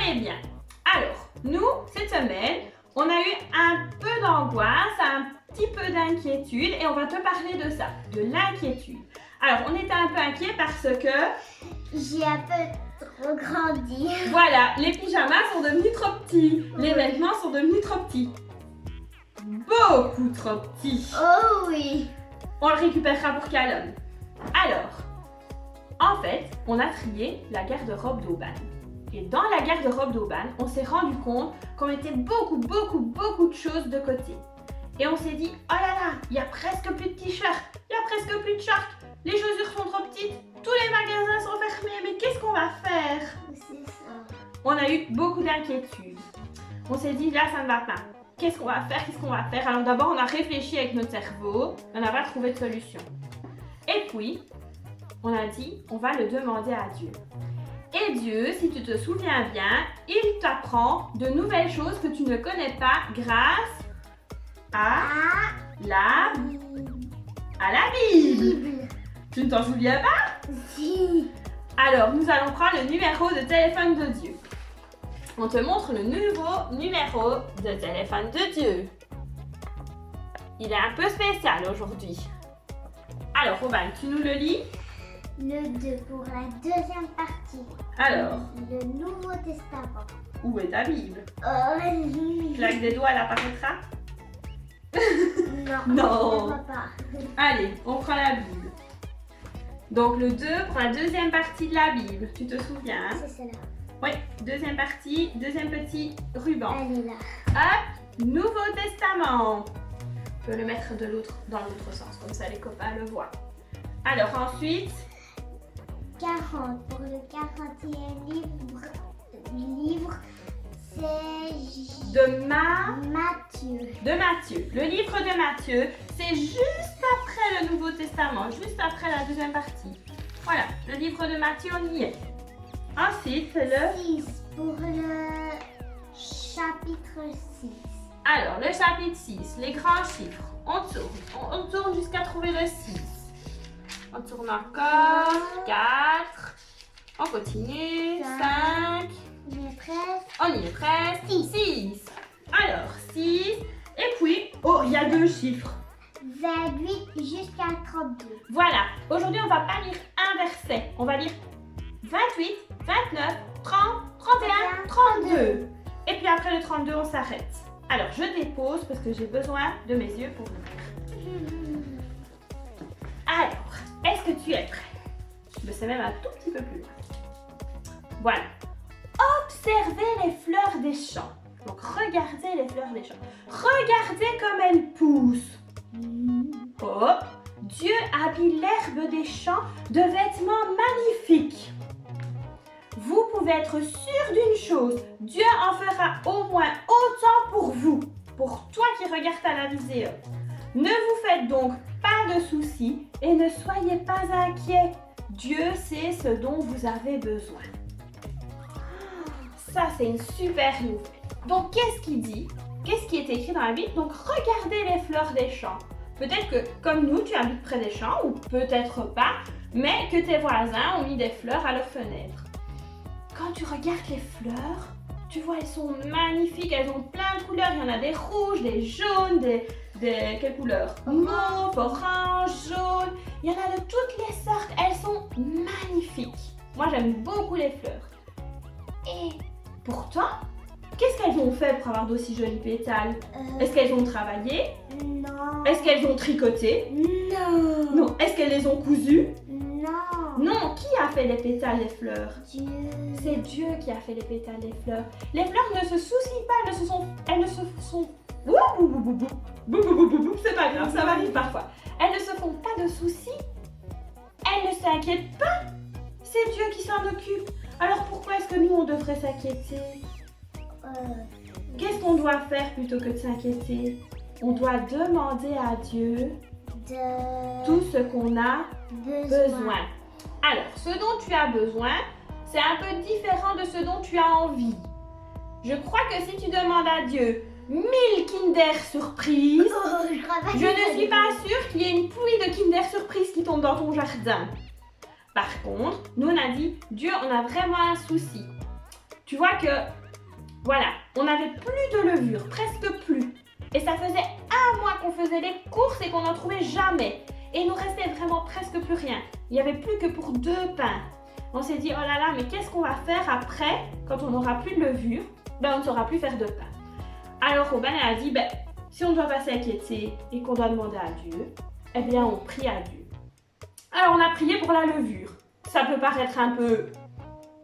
allez bien. Alors, nous, cette semaine, on a eu un peu d'angoisse, un petit peu d'inquiétude et on va te parler de ça, de l'inquiétude. Alors, on était un peu inquiets parce que... J'ai un peu trop grandi. Voilà, les pyjamas sont devenus trop petits. Les vêtements sont devenus trop petits. Beaucoup trop petits. Oh oui. On le récupérera pour Callum. Alors, en fait, on a trié la garde-robe d'Aubagne. Et dans la garde-robe d'Aubagne, on s'est rendu compte qu'on mettait beaucoup de choses de côté. Et on s'est dit, oh là là, il y a presque plus de t-shirts, il y a presque plus de shorts, les chaussures sont trop petites, tous les magasins sont fermés, mais qu'est-ce qu'on va faire? C'est ça. On a eu beaucoup d'inquiétudes. On s'est dit, là, ça ne va pas. Qu'est-ce qu'on va faire? Qu'est-ce qu'on va faire? Alors d'abord, on a réfléchi avec notre cerveau, on n'a pas trouvé de solution. Et puis, on a dit, on va le demander à Dieu. Et Dieu, si tu te souviens bien, il t'apprend de nouvelles choses que tu ne connais pas grâce à la Bible. Tu ne t'en souviens pas? Si. Alors, nous allons prendre le numéro de téléphone de Dieu. On te montre le nouveau numéro de téléphone de Dieu. Il est un peu spécial aujourd'hui. Alors, Robin, tu nous le lis? Le 2 pour la deuxième partie. Alors, Le Nouveau Testament. où est ta Bible? Oh, Claque des doigts, elle apparaîtra? non. Non. Je vois pas. Allez, on prend la Bible. Donc, le 2 pour la deuxième partie de la Bible. Tu te souviens? Hein? C'est celle-là. Oui, deuxième partie, deuxième petit ruban. Elle est là. Hop, Nouveau Testament. On peut le mettre dans l'autre sens, comme ça les copains le voient. Alors ensuite, 40 pour le 40e livre, c'est de Matthieu. Matthieu. Le livre de Matthieu, c'est juste après le Nouveau Testament, juste après la deuxième partie. Voilà, le livre de Matthieu, on y est. Ensuite, le... 6 pour le chapitre 6. Alors, le chapitre 6, les grands chiffres. On tourne jusqu'à trouver le 6. On tourne encore, 4. On continue, 5. On est presque. On y est presque. 6. Alors, 6. Et puis, oh, il y a deux chiffres. 28 jusqu'à 32. Voilà. Aujourd'hui, on va pas lire un verset. On va lire 28, 29, 30, 31, 32. Et puis après le 32, on s'arrête. Alors, je dépose parce que j'ai besoin de mes yeux pour lire. Alors, est-ce que tu es prêt? Je le sais même un tout petit peu plus loin. Voilà. Observez les fleurs des champs. Donc, regardez les fleurs des champs. Regardez comme elles poussent. Oh, Dieu habille l'herbe des champs de vêtements magnifiques. Vous pouvez être sûr d'une chose, Dieu en fera au moins autant pour vous, pour toi qui regardes à la vidéo. Ne vous faites donc pas de soucis et ne soyez pas inquiets. Dieu sait ce dont vous avez besoin. Ça, c'est une super nouvelle. Donc, qu'est-ce qu'il dit? Qu'est-ce qui est écrit dans la Bible? Donc, regardez les fleurs des champs. Peut-être que, comme nous, tu habites près des champs, ou peut-être pas, mais que tes voisins ont mis des fleurs à leurs fenêtres. Quand tu regardes les fleurs, tu vois, elles sont magnifiques, elles ont plein de couleurs. Il y en a des rouges, des jaunes, quelle couleur? Mauve, orange, jaune. Il y en a de toutes les sortes. Elles sont magnifiques. Moi, j'aime beaucoup les fleurs. Et pourtant, qu'est-ce qu'elles ont fait pour avoir d'aussi jolis pétales? Est-ce qu'elles ont travaillé? Non. Est-ce qu'elles ont tricoté? Non. Non. Est-ce qu'elles les ont cousues? Non. Non. Qui a fait les pétales des fleurs? Dieu. C'est Dieu qui a fait les pétales des fleurs. Les fleurs ne se soucient pas, elles ne se sont... C'est pas grave, ça m'arrive parfois. Elles ne se font pas de soucis. Elles ne s'inquiètent pas. C'est Dieu qui s'en occupe. Alors pourquoi est-ce que nous, on devrait s'inquiéter? Qu'est-ce qu'on doit faire plutôt que de s'inquiéter? On doit demander à Dieu tout ce qu'on a besoin. Alors, ce dont tu as besoin, c'est un peu différent de ce dont tu as envie. Je crois que si tu demandes à Dieu 1000 Kinder Surprise, je ne suis pas sûre qu'il y ait une pluie de Kinder Surprise qui tombe dans ton jardin. Par contre, nous on a dit, Dieu, on a vraiment un souci. tu vois que, voilà, on n'avait plus de levure, presque plus. Et ça faisait un mois qu'on faisait les courses et qu'on n'en trouvait jamais. Et il nous restait vraiment presque plus rien. Il n'y avait plus que pour 2 pains. On s'est dit, oh là là, mais qu'est-ce qu'on va faire après, quand on n'aura plus de levure? Ben, on ne saura plus faire de pain. Alors Aubin a dit, ben, si on ne doit pas s'inquiéter et qu'on doit demander à Dieu, eh bien on prie à Dieu. Alors on a prié pour la levure. Ça peut paraître un peu,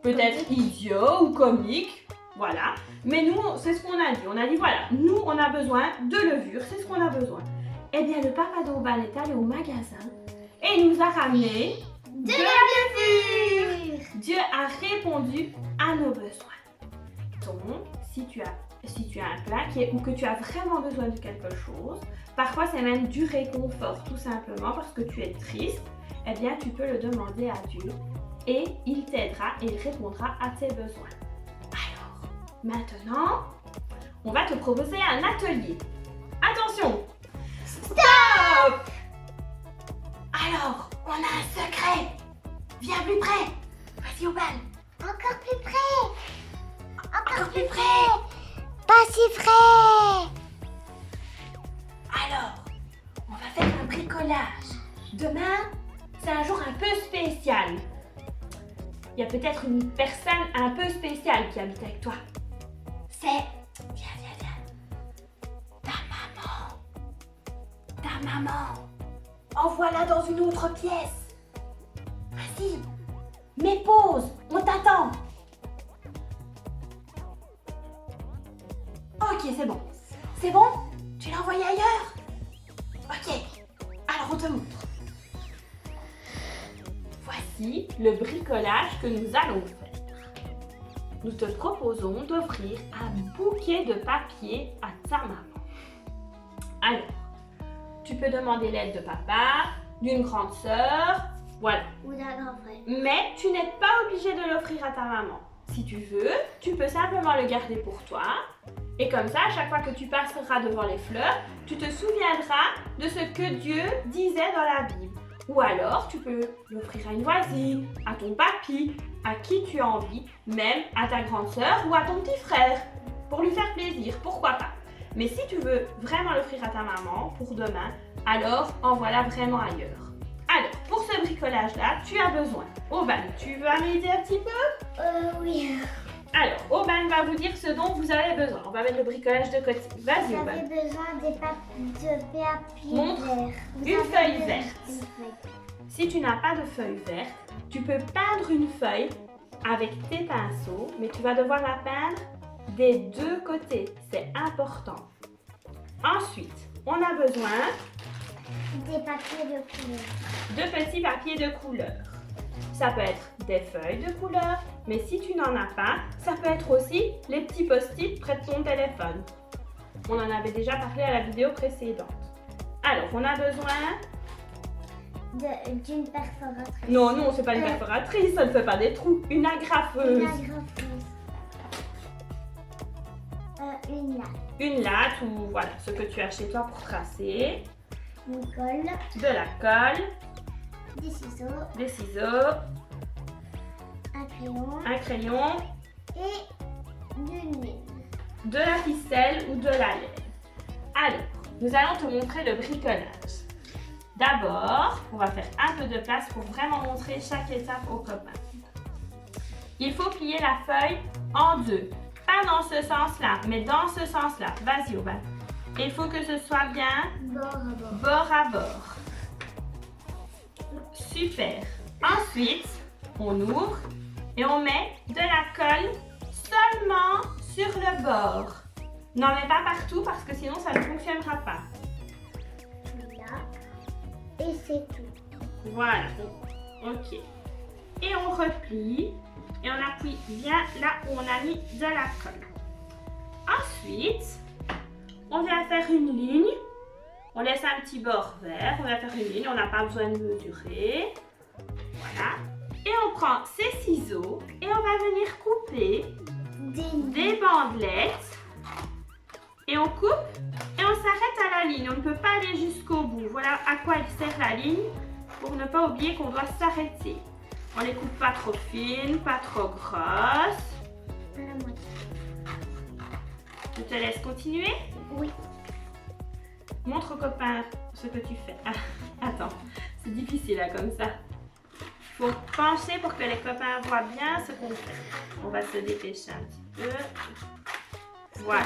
peut-être idiot ou comique, voilà. Mais nous, c'est ce qu'on a dit. On a dit, voilà, nous on a besoin de levure, c'est ce qu'on a besoin. Eh bien le papa d'Aubin est allé au magasin et il nous a ramené de la levure. Dieu a répondu à nos besoins. Donc, si tu as un plat ou que tu as vraiment besoin de quelque chose, parfois c'est même du réconfort, tout simplement parce que tu es triste, eh bien tu peux le demander à Dieu et il t'aidera et il répondra à tes besoins. Alors, maintenant, on va te proposer un atelier. Attention! Stop! Alors, on a un secret. Viens plus près. Vas-y, Aubin. Encore plus près. Encore plus près. Pas si frais. Alors, on va faire un bricolage. Demain, c'est un jour un peu spécial. Il y a peut-être une personne un peu spéciale qui habite avec toi. C'est... Viens. Ta maman. Envoie-la dans une autre pièce. Vas-y. Mais pause, on t'attend. Ok, c'est bon. C'est bon? Tu l'as envoyé ailleurs? Ok, alors on te montre. Voici le bricolage que nous allons faire. Nous te proposons d'offrir un bouquet de papier à ta maman. Alors, tu peux demander l'aide de papa, d'une grande sœur, voilà. Ou d'un grand frère. Mais tu n'es pas obligé de l'offrir à ta maman. Si tu veux, tu peux simplement le garder pour toi. Et comme ça, à chaque fois que tu passeras devant les fleurs, tu te souviendras de ce que Dieu disait dans la Bible. Ou alors, tu peux l'offrir à une voisine, à ton papy, à qui tu as envie, même à ta grande sœur ou à ton petit frère, pour lui faire plaisir, pourquoi pas. Mais si tu veux vraiment l'offrir à ta maman pour demain, alors envoie-la vraiment ailleurs. Alors, pour ce bricolage-là, tu as besoin. Aubin, tu veux m'aider un petit peu? Oui. Alors, Aubin va vous dire ce dont vous avez besoin. On va mettre le bricolage de côté. Vas-y, Vous Aubin. avez besoin de papier Montre vert. une feuille verte. Une feuille. Si tu n'as pas de feuille verte, tu peux peindre une feuille avec tes pinceaux, mais tu vas devoir la peindre des 2 côtés. C'est important. Ensuite, on a besoin Des papiers de couleur. de petits papiers de couleur. Ça peut être des feuilles de couleur, mais si tu n'en as pas, ça peut être aussi les petits post-it près de ton téléphone. On en avait déjà parlé à la vidéo précédente. Alors, on a besoin... D'une perforatrice. Non, c'est pas une perforatrice, ça ne fait pas des trous. Une agrafeuse. Une agrafeuse. Une latte. Une latte ou voilà, ce que tu as chez toi pour tracer. Une colle. De la colle, Des ciseaux. des ciseaux, Un crayon. un crayon, Et une ligne. de la ficelle ou de la laine. Alors, nous allons te montrer le bricolage. D'abord, on va faire un peu de place pour vraiment montrer chaque étape aux copains. Il faut plier la feuille en 2. Pas dans ce sens-là, mais dans ce sens-là. Vas-y, Aubin. Il faut que ce soit bien Bord à bord. bord à bord. Super. Ensuite, on ouvre et on met de la colle seulement sur le bord. N'en mets pas partout parce que sinon ça ne fonctionnera pas. Là. Et c'est tout. Voilà. Ok. Et on replie et on appuie bien là où on a mis de la colle. Ensuite, on vient faire une ligne. On laisse un petit bord vert. On va faire une ligne. On n'a pas besoin de mesurer. Voilà. Et on prend ces ciseaux et on va venir couper des bandelettes. Et on coupe et on s'arrête à la ligne. On ne peut pas aller jusqu'au bout. Voilà à quoi elle sert la ligne pour ne pas oublier qu'on doit s'arrêter. On les coupe pas trop fines, pas trop grosses. Je te laisse continuer. Oui. Montre aux copains ce que tu fais. Ah, attends, c'est difficile là comme ça. Il faut pencher pour que les copains voient bien ce qu'on fait. On va se dépêcher un petit peu. Voilà.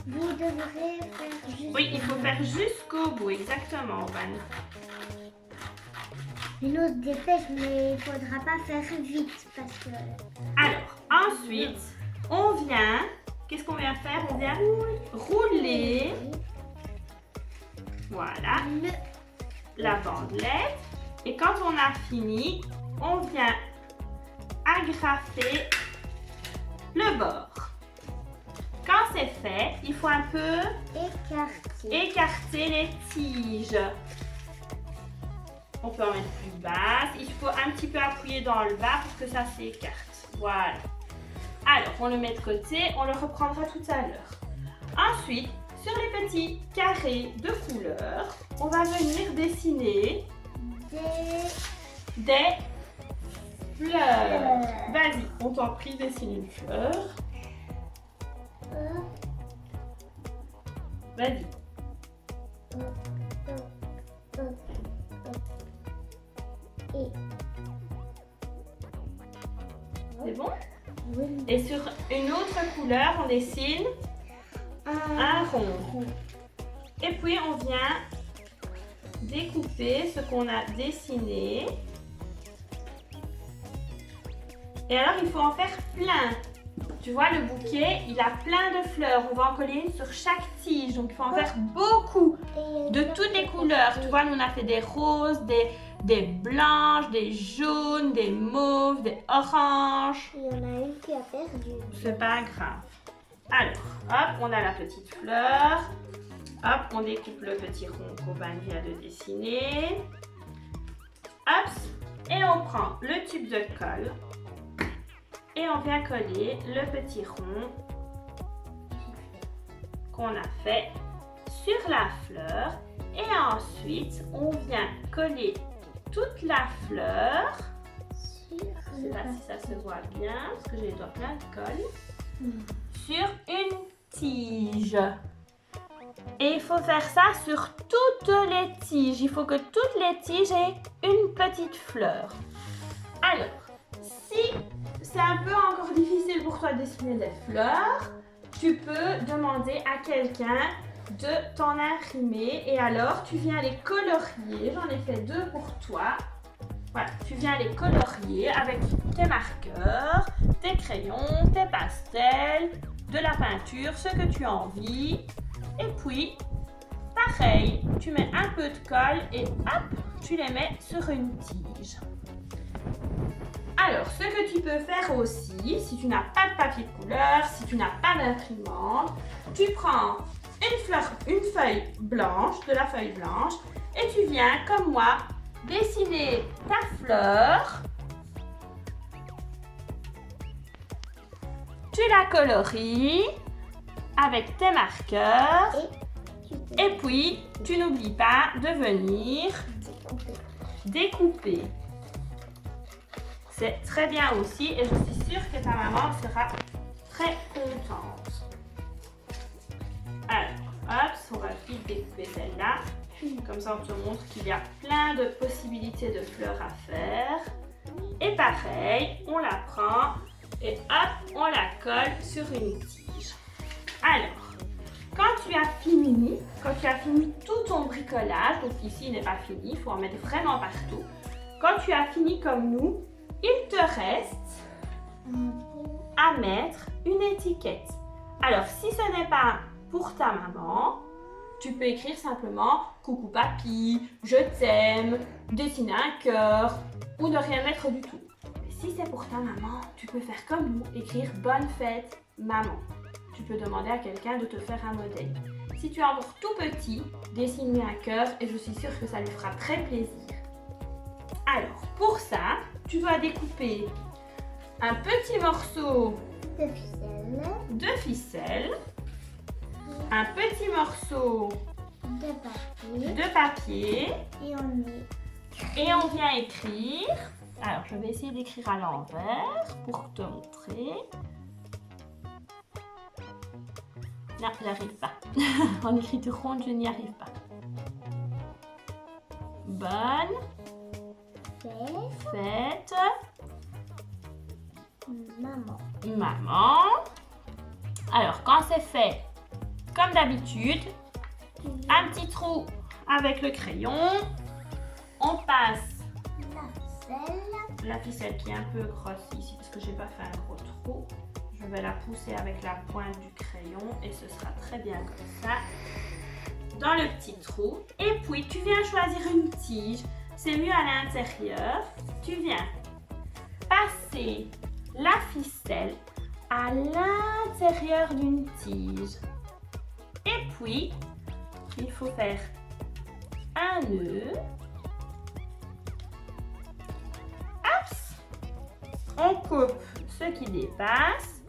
Vous devrez faire juste... Oui, il faut faire jusqu'au bout, exactement, Van. Une autre dépêche, mais il faudra pas faire vite parce que... Alors, ensuite, on vient... Qu'est-ce qu'on vient faire? On vient rouler. Voilà. La bandelette. Et quand on a fini, on vient agrafer le bord. Quand c'est fait, il faut un peu écarter les tiges. On peut en mettre plus basse. Il faut un petit peu appuyer dans le bas pour que ça s'écarte. Voilà. Alors, on le met de côté. On le reprendra tout à l'heure. Ensuite, sur les petits carrés de couleur, on va venir dessiner des fleurs. Vas-y, on t'en prie, dessine une fleur. Vas-y. C'est bon? Oui. Et sur une autre couleur, on dessine un rond. Et puis, on vient découper ce qu'on a dessiné. Et alors, il faut en faire plein. Tu vois, le bouquet, il a plein de fleurs. On va en coller une sur chaque tige. Donc, il faut en faire beaucoup de toutes les couleurs. Tu vois, nous, on a fait des roses, des blanches, des jaunes, des mauves, des oranges. Il y en a une qui a perdu. C'est pas grave. Alors, hop, on a la petite fleur. Hop, on découpe le petit rond qu'Aubin vient de dessiner. Hop, et on prend le tube de colle. Et on vient coller le petit rond qu'on a fait sur la fleur. Et ensuite, on vient coller toute la fleur. Je ne sais pas si ça se voit bien, parce que j'ai les doigts pleins de colle. Sur une tige. Et il faut faire ça sur toutes les tiges. Il faut que toutes les tiges aient une petite fleur. Alors, si c'est un peu encore difficile pour toi de dessiner des fleurs, tu peux demander à quelqu'un de t'en imprimer. Et alors, tu viens les colorier. J'en ai fait 2 pour toi. Voilà, tu viens les colorier avec tes marqueurs, tes crayons, tes pastels, de la peinture, ce que tu as envie. Et puis, pareil, tu mets un peu de colle et hop, tu les mets sur une tige. Alors, ce que tu peux faire aussi, si tu n'as pas de papier de couleur, si tu n'as pas d'imprimante, tu prends une feuille blanche, de la feuille blanche, et tu viens, comme moi, dessiner ta fleur. Tu la colories avec tes marqueurs. Et puis, tu n'oublies pas de venir découper. C'est très bien aussi et je suis sûre que ta maman sera très contente. Alors, hop, on va vite découper celle-là. Comme ça, on te montre qu'il y a plein de possibilités de fleurs à faire. Et pareil, on la prend et hop, on la colle sur une tige. Alors, quand tu as fini tout ton bricolage, donc ici il n'est pas fini, il faut en mettre vraiment partout. Quand tu as fini comme nous, il te reste à mettre une étiquette. Alors, si ce n'est pas pour ta maman, tu peux écrire simplement « Coucou papy »,« Je t'aime », dessiner un cœur ou ne rien mettre du tout. Mais si c'est pour ta maman, tu peux faire comme nous, écrire « Bonne fête, maman ». Tu peux demander à quelqu'un de te faire un modèle. Si tu es encore tout petit, dessine-lui un cœur et je suis sûre que ça lui fera très plaisir. Alors, pour ça, tu dois découper un petit morceau de ficelle, un petit morceau de papier et on vient écrire. Alors, je vais essayer d'écrire à l'envers pour te montrer. Non, j'arrive pas. En écriture ronde, je n'y arrive pas. Bonne fête, Maman. maman. Alors, quand c'est fait, comme d'habitude, un petit trou avec le crayon. On passe la ficelle qui est un peu grosse ici parce que j'ai pas fait un gros trou. Je vais la pousser avec la pointe du crayon et ce sera très bien comme ça. Dans le petit trou. Et puis, tu viens choisir une tige. C'est mieux à l'intérieur. Tu viens passer la ficelle à l'intérieur d'une tige. Et puis, il faut faire un nœud. Hop! On coupe ce qui dépasse.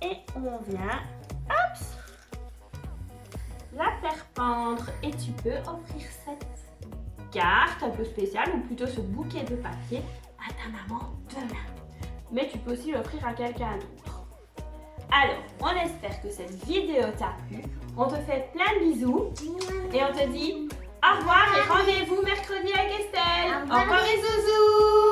Et on vient, hop, la faire pendre. Et tu peux offrir cette carte un peu spéciale ou plutôt ce bouquet de papier à ta maman demain. Mais tu peux aussi l'offrir à quelqu'un d'autre. Alors, on espère que cette vidéo t'a plu. On te fait plein de bisous et on te dit au revoir et rendez-vous mercredi avec Estelle. Au revoir les zouzous!